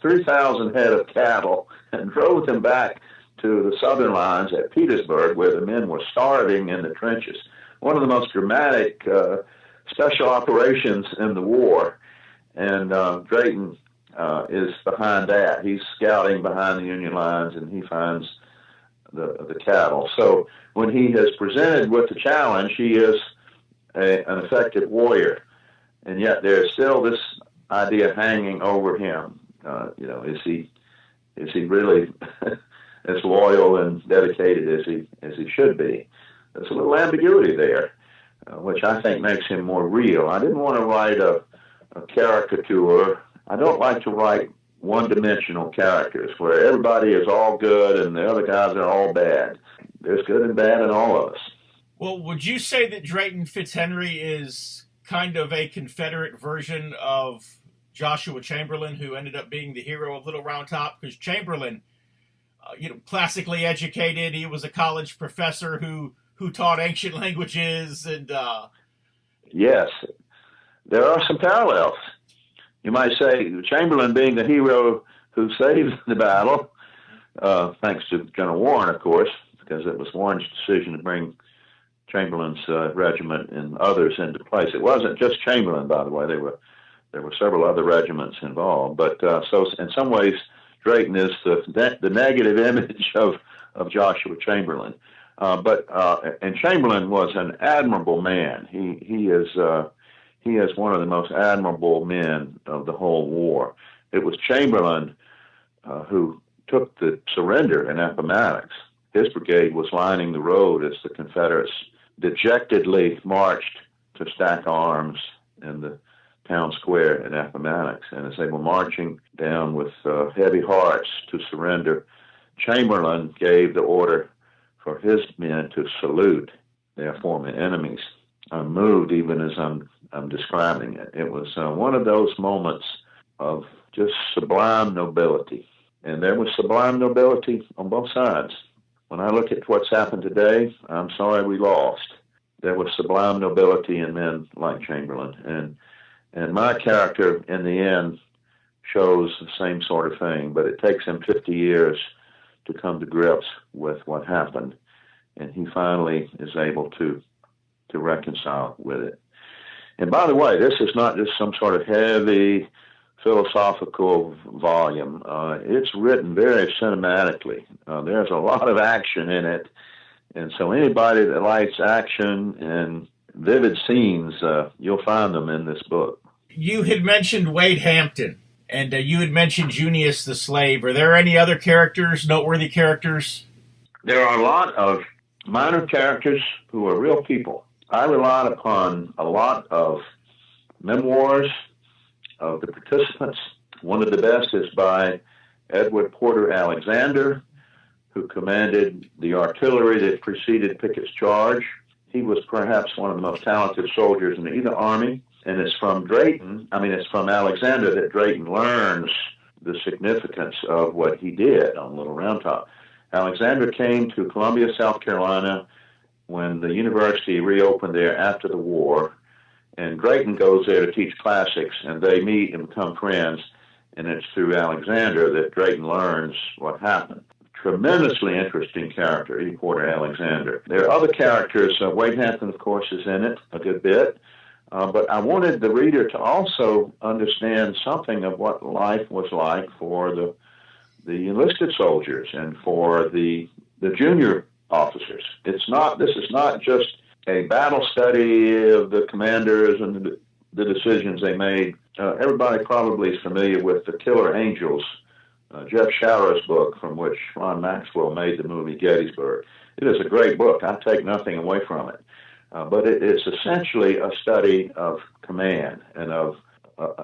3,000 head of cattle and drove them back to the southern lines at Petersburg, where the men were starving in the trenches. One of the most dramatic special operations in the war, and Drayton is behind that. He's scouting behind the Union lines, and he finds the cattle. So when he is presented with the challenge, he is an effective warrior, and yet there's still this idea hanging over him. Is he really as loyal and dedicated as he should be? There's a little ambiguity there, which I think makes him more real. I didn't want to write a caricature. I don't like to write one-dimensional characters where everybody is all good and the other guys are all bad. There's good and bad in all of us. Well, would you say that Drayton FitzHenry is kind of a Confederate version of Joshua Chamberlain, who ended up being the hero of Little Round Top? Because Chamberlain, classically educated, he was a college professor who taught ancient languages, and yes, there are some parallels. You might say Chamberlain being the hero who saved the battle, thanks to General Warren, of course, because it was Warren's decision to bring Chamberlain's regiment and others into place. It wasn't just Chamberlain, by the way. There were several other regiments involved. But so in some ways, Drayton is the negative image of Joshua Chamberlain. And Chamberlain was an admirable man. He is one of the most admirable men of the whole war. It was Chamberlain who took the surrender in Appomattox. His brigade was lining the road as the Confederates dejectedly marched to stack arms in the town square in Appomattox. And as they were marching down with heavy hearts to surrender, Chamberlain gave the order for his men to salute their former enemies. I'm moved even as I'm describing it. It was one of those moments of just sublime nobility. And there was sublime nobility on both sides. When I look at what's happened today, I'm sorry we lost. There was sublime nobility in men like Chamberlain. And my character, in the end, shows the same sort of thing, but it takes him 50 years to come to grips with what happened. And he finally is able to reconcile with it. And by the way, this is not just some sort of heavy philosophical volume. It's written very cinematically. There's a lot of action in it, and so anybody that likes action and vivid scenes, you'll find them in this book. You had mentioned Wade Hampton, and you had mentioned Junius the slave. Are there any other characters, noteworthy characters? There are a lot of minor characters who are real people. I relied upon a lot of memoirs of the participants. One of the best is by Edward Porter Alexander, who commanded the artillery that preceded Pickett's charge. He was perhaps one of the most talented soldiers in either army, and it's from Alexander that Drayton learns the significance of what he did on Little Round Top. Alexander came to Columbia, South Carolina, when the university reopened there after the war, and Drayton goes there to teach classics, and they meet and become friends, and it's through Alexander that Drayton learns what happened. Tremendously interesting character, E. Porter Alexander. There are other characters. Wade Hampton, of course, is in it a good bit, but I wanted the reader to also understand something of what life was like for the enlisted soldiers and for the junior officers. This is not just a battle study of the commanders and the decisions they made. Everybody probably is familiar with The Killer Angels, Jeff Showers' book, from which Ron Maxwell made the movie Gettysburg. It is a great book. I take nothing away from it. But it's essentially a study of command and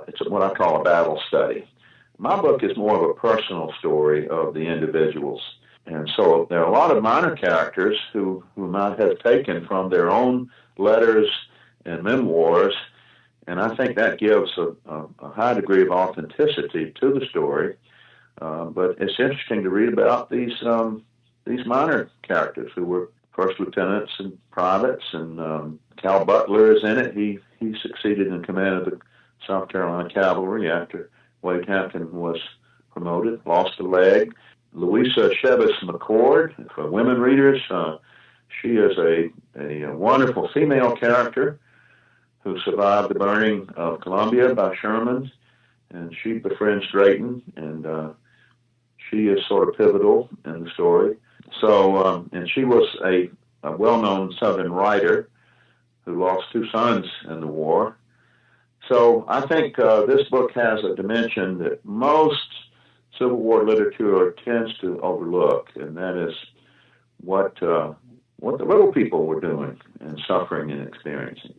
it's what I call a battle study. My book is more of a personal story of the individuals. And so there are a lot of minor characters who might have taken from their own letters and memoirs, and I think that gives a high degree of authenticity to the story. But it's interesting to read about these minor characters who were first lieutenants and privates, and Cal Butler is in it. He succeeded in command of the South Carolina Cavalry after Wade Hampton was promoted, lost a leg. Louisa Chevis McCord, for women readers, she is a wonderful female character who survived the burning of Columbia by Sherman, and she befriends Drayton, and she is sort of pivotal in the story. So, and she was a well-known Southern writer who lost two sons in the war. So I think this book has a dimension that most Civil War literature tends to overlook, and that is what the little people were doing and suffering and experiencing.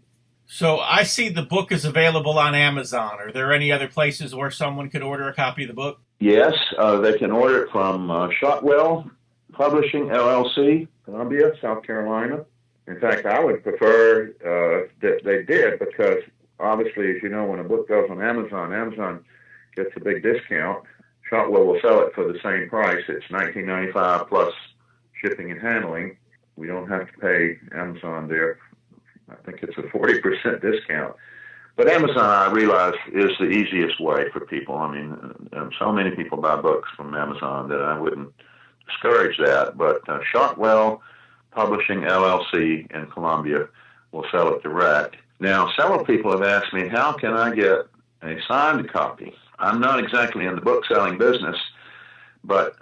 So I see the book is available on Amazon. Are there any other places where someone could order a copy of the book? Yes, they can order it from Shotwell Publishing, LLC, Columbia, South Carolina. In fact, I would prefer that they did, because obviously, as you know, when a book goes on Amazon, Amazon gets a big discount. Shotwell will sell it for the same price. It's $19.95 plus shipping and handling. We don't have to pay Amazon there. I think it's a 40% discount. But Amazon, I realize, is the easiest way for people. I mean, so many people buy books from Amazon that I wouldn't discourage that. But Shotwell Publishing, LLC in Columbia will sell it direct. Now, several people have asked me, how can I get a signed copy? I'm not exactly in the book selling business, but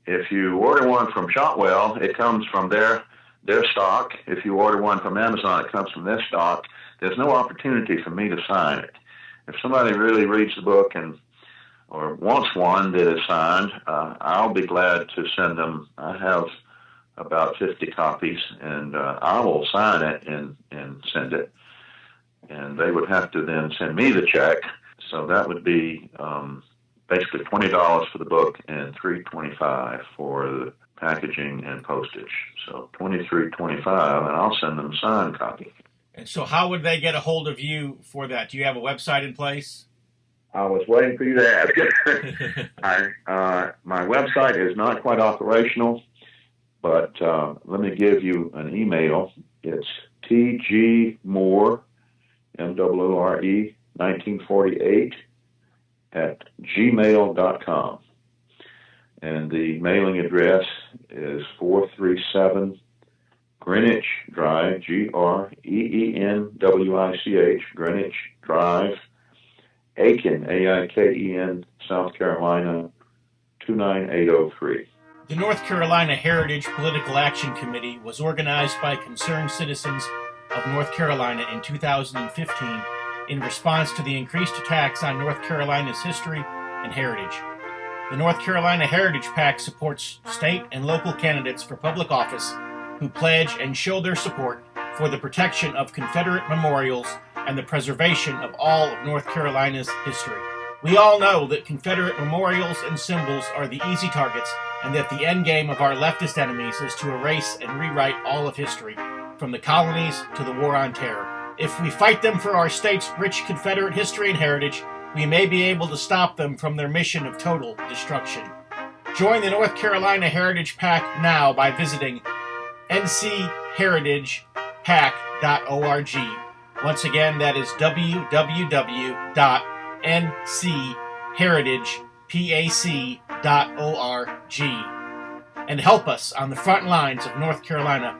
if you order one from Shotwell, it comes from their stock. If you order one from Amazon, it comes from their stock. There's no opportunity for me to sign it. If somebody really reads the book or wants one that is signed, I'll be glad to send them. I have about 50 copies, and I will sign it and send it. And they would have to then send me the check. So that would be basically $20 for the book and $3.25 for the packaging and postage. So $23.25, and I'll send them a signed copy. And so how would they get a hold of you for that? Do you have a website in place? I was waiting for you to ask. My website is not quite operational, but let me give you an email. It's tgmoore, MOORE, 1948 at gmail.com. And the mailing address is 437 Greenwich Drive, Greenwich, Greenwich Drive, Aiken, Aikaen, South Carolina, 29803. The North Carolina Heritage Political Action Committee was organized by concerned citizens of North Carolina in 2015 in response to the increased attacks on North Carolina's history and heritage. The North Carolina Heritage PAC supports state and local candidates for public office who pledge and show their support for the protection of Confederate memorials and the preservation of all of North Carolina's history. We all know that Confederate memorials and symbols are the easy targets, and that the end game of our leftist enemies is to erase and rewrite all of history, from the colonies to the War on Terror. If we fight them for our state's rich Confederate history and heritage, we may be able to stop them from their mission of total destruction. Join the North Carolina Heritage PAC now by visiting ncheritagepac.org. Once again, that is www.ncheritagepac.org, and help us on the front lines of North Carolina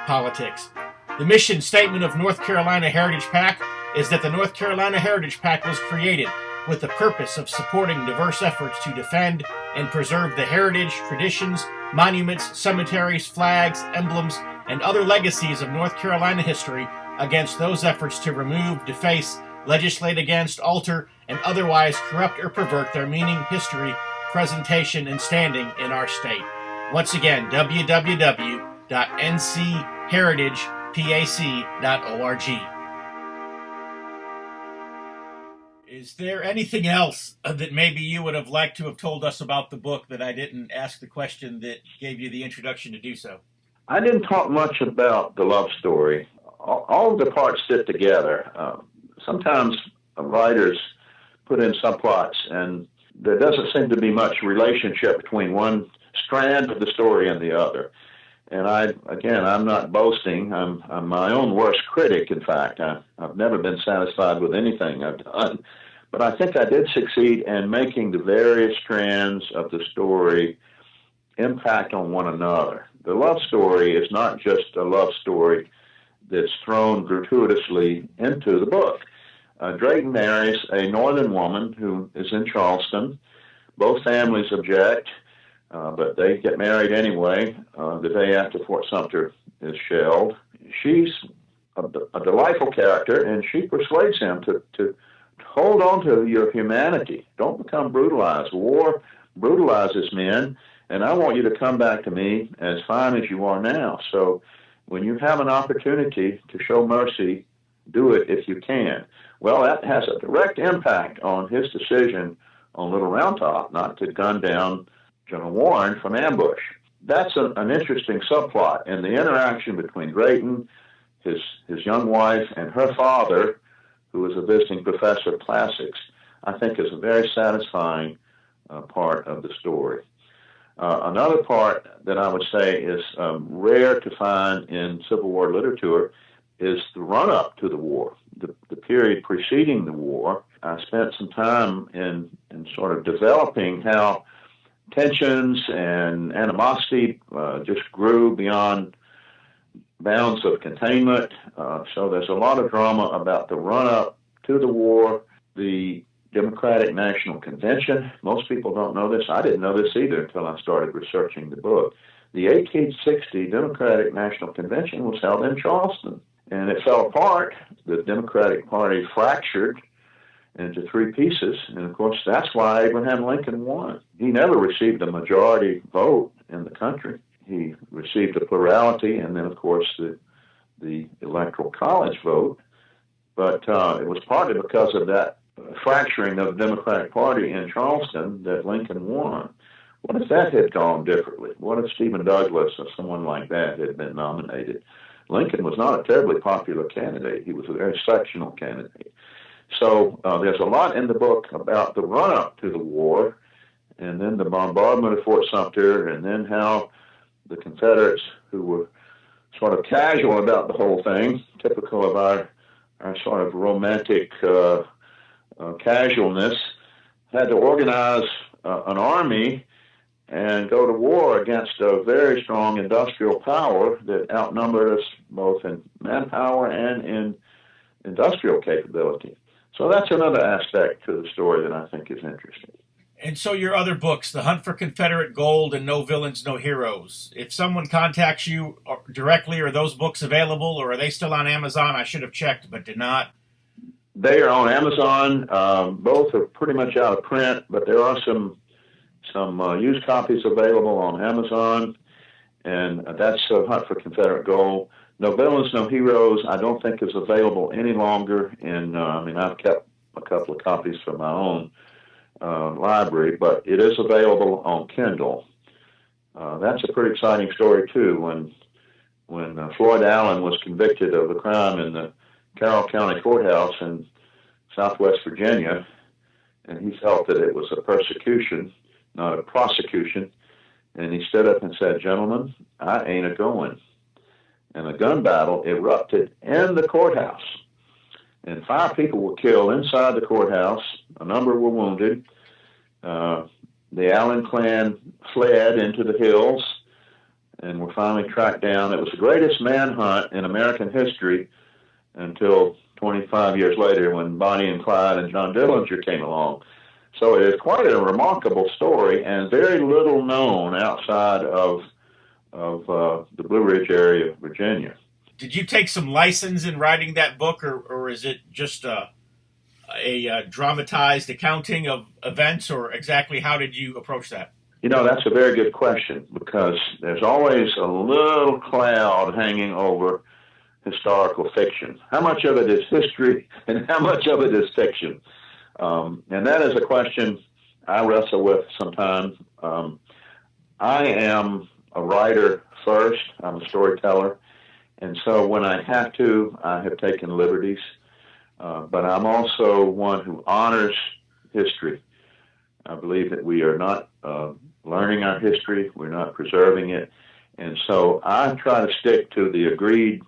politics. The mission statement of North Carolina Heritage PAC is that the North Carolina Heritage PAC was created with the purpose of supporting diverse efforts to defend and preserve the heritage, traditions, monuments, cemeteries, flags, emblems, and other legacies of North Carolina history against those efforts to remove, deface, legislate against, alter, and otherwise corrupt or pervert their meaning, history, presentation, and standing in our state. Once again, www.ncheritagepac.org. Is there anything else that maybe you would have liked to have told us about the book that I didn't ask the question that gave you the introduction to do so? I didn't talk much about the love story. All of the parts fit together. Sometimes writers put in subplots, and there doesn't seem to be much relationship between one strand of the story and the other. And I'm not boasting. I'm my own worst critic, in fact. I've never been satisfied with anything I've done. But I think I did succeed in making the various strands of the story impact on one another. The love story is not just a love story that's thrown gratuitously into the book. Drayton marries a northern woman who is in Charleston. Both families object, but they get married anyway the day after Fort Sumter is shelled. She's a delightful character, and she persuades him to hold on to your humanity. Don't become brutalized. War brutalizes men, and I want you to come back to me as fine as you are now. So when you have an opportunity to show mercy, do it if you can. Well, that has a direct impact on his decision on Little Round Top not to gun down General Warren from ambush. That's an interesting subplot, and the interaction between Drayton, his young wife, and her father, who is a visiting professor of classics, I think is a very satisfying part of the story. Another part that I would say is rare to find in Civil War literature is the run-up to the war, the period preceding the war. I spent some time in sort of developing how tensions and animosity just grew beyond bounds of containment. So there's a lot of drama about the run-up to the war. The Democratic National Convention, most people don't know this. I didn't know this either until I started researching the book. The 1860 Democratic National Convention was held in Charleston, and it fell apart. The Democratic Party fractured into three pieces, and of course that's why Abraham Lincoln won. He never received a majority vote in the country. He received a plurality, and then of course the Electoral College vote, but it was partly because of that fracturing of the Democratic Party in Charleston that Lincoln won. What if that had gone differently? What if Stephen Douglas or someone like that had been nominated? Lincoln was not a terribly popular candidate. He was a very sectional candidate. So there's a lot in the book about the run-up to the war, and then the bombardment of Fort Sumter, and then how the Confederates, who were sort of casual about the whole thing, typical of our sort of romantic casualness, had to organize an army and go to war against a very strong industrial power that outnumbered us both in manpower and in industrial capability. So that's another aspect to the story that I think is interesting. And so your other books, The Hunt for Confederate Gold and No Villains, No Heroes. If someone contacts you directly, are those books available, or are they still on Amazon? I should have checked, but did not. They are on Amazon. Both are pretty much out of print, but there are some used copies available on Amazon, and that's Hunt for Confederate Gold. No Villains, No Heroes, I don't think is available any longer. I've kept a couple of copies for my own library, but it is available on Kindle. That's a pretty exciting story too. When Floyd Allen was convicted of the crime in the Carroll County Courthouse in Southwest Virginia, and he felt that it was a persecution, not a prosecution, and he stood up and said, "Gentlemen, I ain't a-going." And a gun battle erupted in the courthouse. And 5 people were killed inside the courthouse. A number were wounded. The Allen clan fled into the hills and were finally tracked down. It was the greatest manhunt in American history until 25 years later when Bonnie and Clyde and John Dillinger came along. So it is quite a remarkable story and very little known outside of the Blue Ridge area of Virginia. Did you take some license in writing that book, or is it just a dramatized accounting of events, or exactly how did you approach that? That's a very good question, because there's always a little cloud hanging over historical fiction. How much of it is history and how much of it is fiction? And that is a question I wrestle with sometimes. I am a writer first. I'm a storyteller. And so when I have to, I have taken liberties. But I'm also one who honors history. I believe that we are not learning our history. We're not preserving it. And so I try to stick to the agreed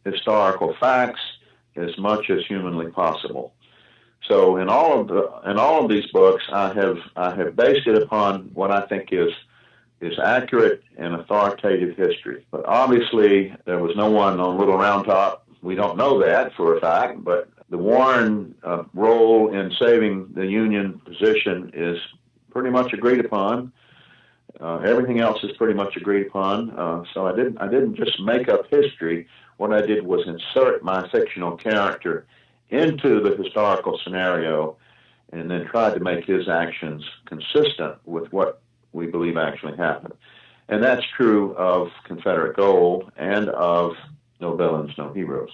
historical facts as much as humanly possible. So in all of these books, I have based it upon what I think is accurate and authoritative history. But obviously, there was no one on Little Round Top. We don't know that for a fact, but the Warren role in saving the Union position is pretty much agreed upon. Everything else is pretty much agreed upon. So I didn't just make up history. What I did was insert my fictional character into the historical scenario and then tried to make his actions consistent with what we believe actually happened. And that's true of Confederate Gold and of No Villains, No Heroes.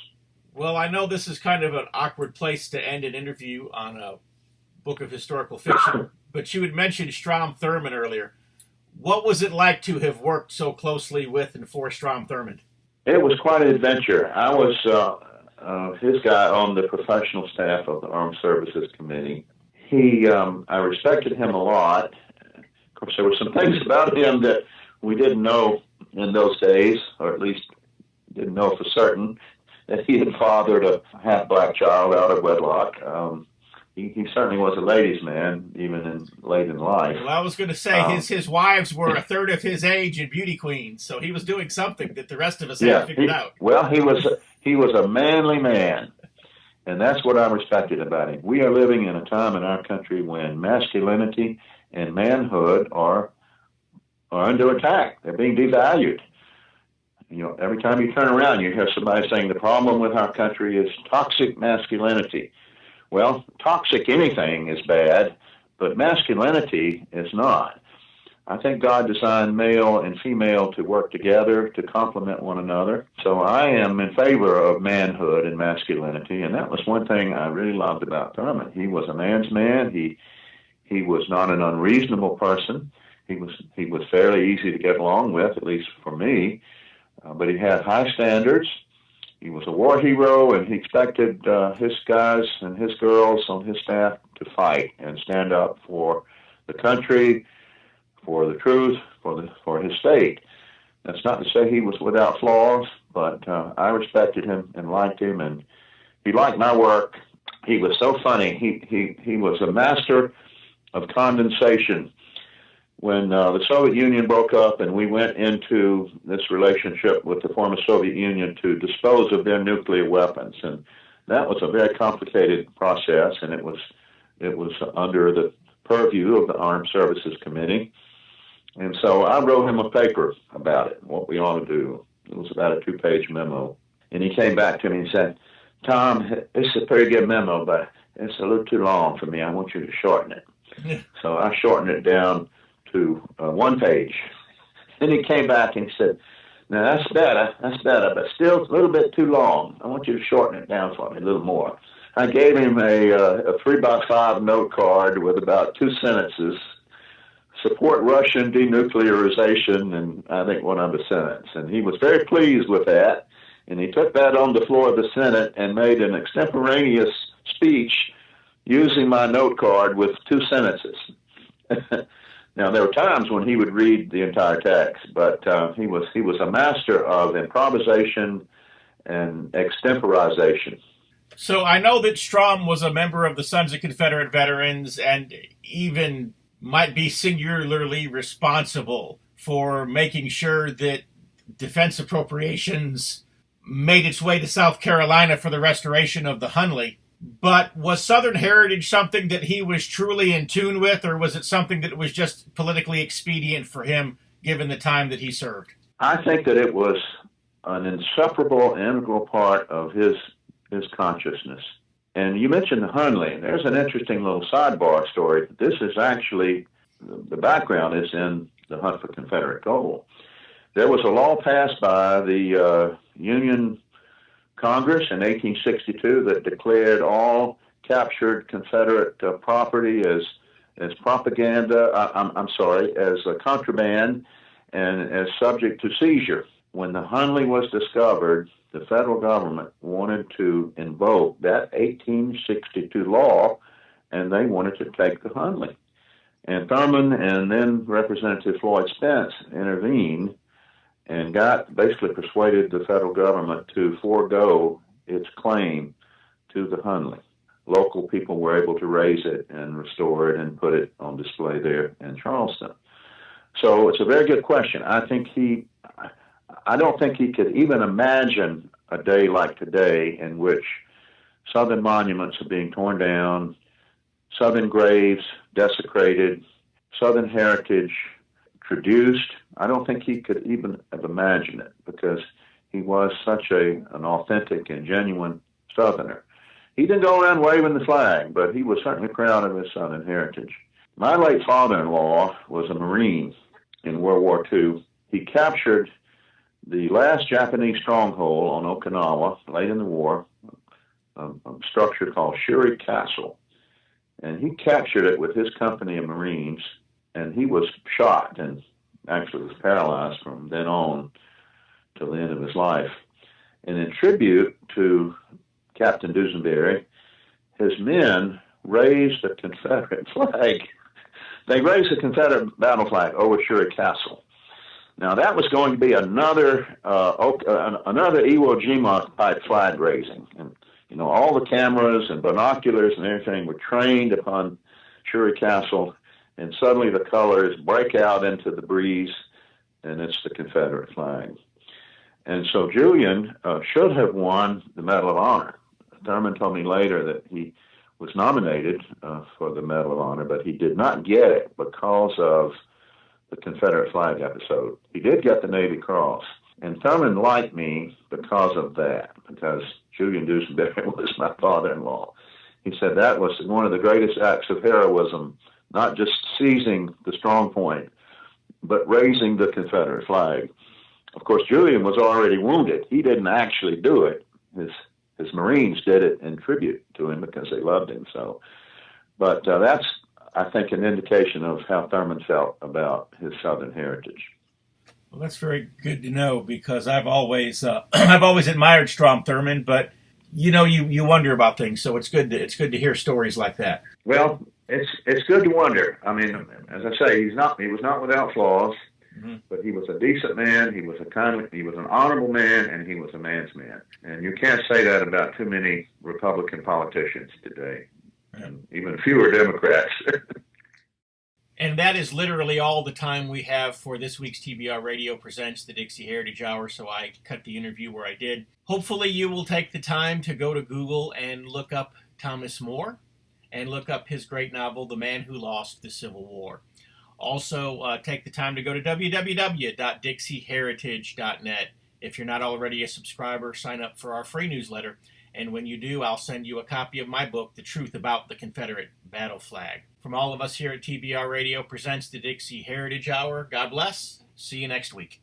Well, I know this is kind of an awkward place to end an interview on a book of historical fiction, but you had mentioned Strom Thurmond earlier. What was it like to have worked so closely with and for Strom Thurmond? It was quite an adventure. I was his guy on the professional staff of the Armed Services Committee. I respected him a lot. Of course, there were some things about him that we didn't know in those days, or at least didn't know for certain, that he had fathered a half-black child out of wedlock. He certainly was a ladies' man, even late in life. Well, I was going to say his wives were a third of his age and beauty queens, so he was doing something that the rest of us hadn't figured out. Well, he was a manly man, and that's what I respected about him. We are living in a time in our country when masculinity and manhood are under attack. They're being devalued. Every time you turn around, you hear somebody saying the problem with our country is toxic masculinity. Well, toxic anything is bad, but masculinity is not. I think God designed male and female to work together, to complement one another. So I am in favor of manhood and masculinity, and that was one thing I really loved about Thurmond. He was a man's man. He was not an unreasonable person. He was fairly easy to get along with, at least for me, but he had high standards. He was a war hero, and he expected his guys and his girls on his staff to fight and stand up for the country, for the truth, for his state. That's not to say he was without flaws, but I respected him and liked him, and he liked my work. He was so funny. He was a master of condensation. When the Soviet Union broke up and we went into this relationship with the former Soviet Union to dispose of their nuclear weapons, and that was a very complicated process, and it was under the purview of the Armed Services Committee. And so I wrote him a paper about it, what we ought to do. It was about a 2-page memo. And he came back to me and said, "Tom, it's a pretty good memo, but it's a little too long for me. I want you to shorten it." Yeah. So I shortened it down to 1 page. Then he came back and said, "Now that's better, but still a little bit too long. I want you to shorten it down for me a little more." I gave him a 3x5 note card with about 2 sentences: support Russian denuclearization, and I think one other sentence. And he was very pleased with that. And he took that on the floor of the Senate and made an extemporaneous speech using my note card with 2 sentences. Now, there were times when he would read the entire text, but he was a master of improvisation and extemporization. So I know that Strom was a member of the Sons of Confederate Veterans and even might be singularly responsible for making sure that defense appropriations made its way to South Carolina for the restoration of the Hunley. But was Southern heritage something that he was truly in tune with, or was it something that was just politically expedient for him given the time that he served? I think that it was an inseparable, integral part of his consciousness. And you mentioned the Hunley. There's an interesting little sidebar story. This is actually, the background is in the hunt for Confederate gold. There was a law passed by the Union Congress in 1862 that declared all captured Confederate property as propaganda, as a contraband and as subject to seizure. When the Hunley was discovered, the federal government wanted to invoke that 1862 law, and they wanted to take the Hunley. And Thurman and then Representative Floyd Spence intervened and basically persuaded the federal government to forego its claim to the Hunley. Local people were able to raise it and restore it and put it on display there in Charleston. So it's a very good question. I don't think he could even imagine a day like today in which Southern monuments are being torn down, Southern graves desecrated, Southern heritage traduced. I don't think he could even have imagined it because he was such an authentic and genuine Southerner. He didn't go around waving the flag, but he was certainly proud of his Southern heritage. My late father-in-law was a Marine in World War II. He captured the last Japanese stronghold on Okinawa late in the war, a structure called Shuri Castle. And he captured it with his company of Marines, and he was shot and actually was paralyzed from then on till the end of his life. And in tribute to Captain Dusenberry, his men raised the Confederate flag. They raised the Confederate battle flag over Shuri Castle. Now that was going to be another Iwo Jima type flag raising, and all the cameras and binoculars and everything were trained upon Shuri Castle, and suddenly the colors break out into the breeze, and it's the Confederate flag. And so Julian should have won the Medal of Honor. Thurman told me later that he was nominated for the Medal of Honor, but he did not get it because of the Confederate flag episode. He did get the Navy Cross. And Thurman liked me because of that, because Julian Dusenberry was my father-in-law. He said that was one of the greatest acts of heroism, not just seizing the strong point, but raising the Confederate flag. Of course, Julian was already wounded. He didn't actually do it. His Marines did it in tribute to him because they loved him so. But that's, I think, an indication of how Thurman felt about his Southern heritage. Well, that's very good to know because I've always admired Strom Thurmond, but you wonder about things, so it's good to hear stories like that. Well, it's good to wonder. I mean, as I say, he was not without flaws, but he was a decent man. He was an honorable man, and he was a man's man. And you can't say that about too many Republican politicians today, and even fewer Democrats. And that is literally all the time we have for this week's TBR Radio Presents the Dixie Heritage Hour, so I cut the interview where I did. Hopefully you will take the time to go to Google and look up Thomas More and look up his great novel, The Man Who Lost the Civil War. Also, take the time to go to www.dixieheritage.net. If you're not already a subscriber, sign up for our free newsletter. And when you do, I'll send you a copy of my book, The Truth About the Confederate Battle Flag. From all of us here at TBR Radio Presents the Dixie Heritage Hour, God bless. See you next week.